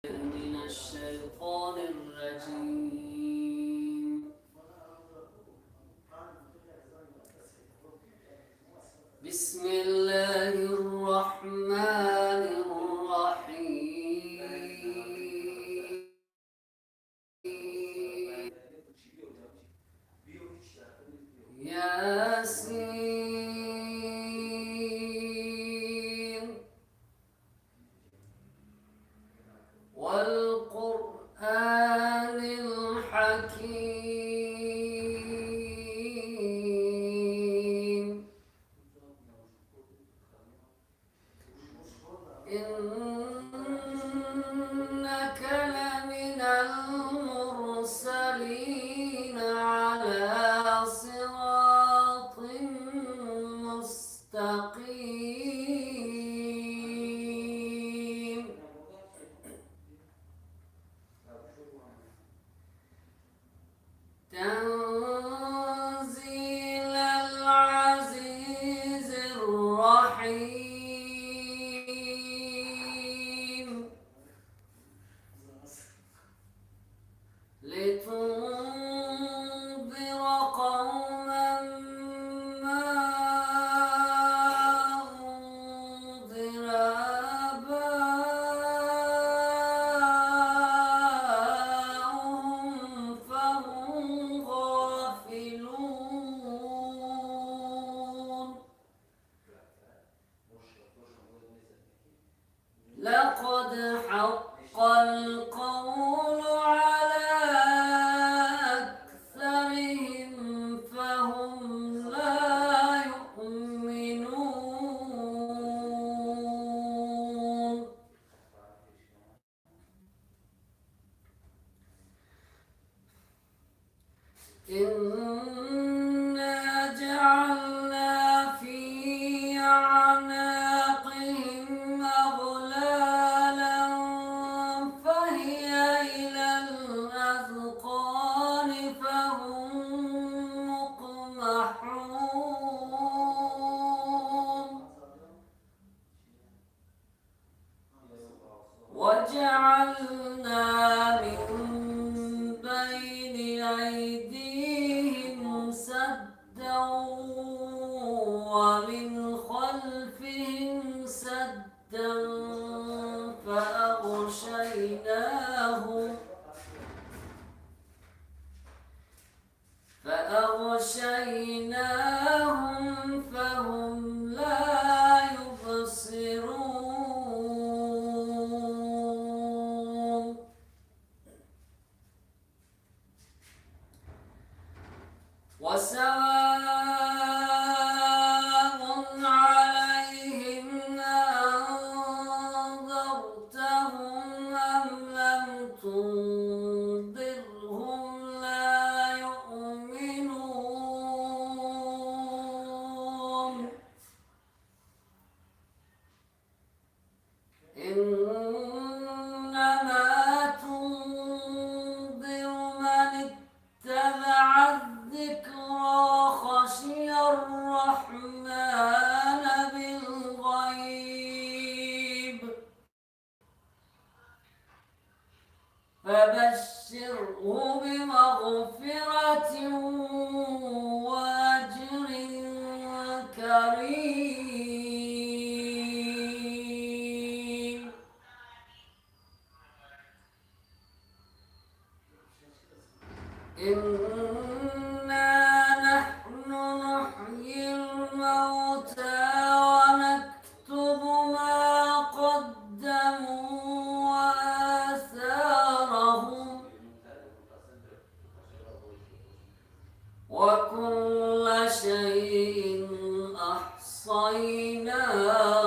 من الشيطان الرجيم. بسم الله الرحمن الرحيم. ياسين والقرآن الحكيم إنك لمن المرسلين على صراط مستقيم تنزيل العزيز الرحيم لتنذر قوما ما أنذر آباؤهم فهم غافلون لقد حق القول على أكثرهم فهم لا يؤمنون إنا جعلنا في أعناقهم أغلالا فهي إلى الأذقان فهم مقمحون وجعلنا من بين أيديهم سدا ومن خلفهم سدا فأغشيناهم فهم لا يبصرون وسواء عليهم أنذرتهم أم لم تنذرهم لا يؤمنون إنما تنذر من اتبع الذكرى خشي الرحمن بالغيب فبشره بمغفرة وأجر كريم إنا نحن نحيي الموتى ونكتب ما قدموا وآثارهم وكل شيء أحصيناه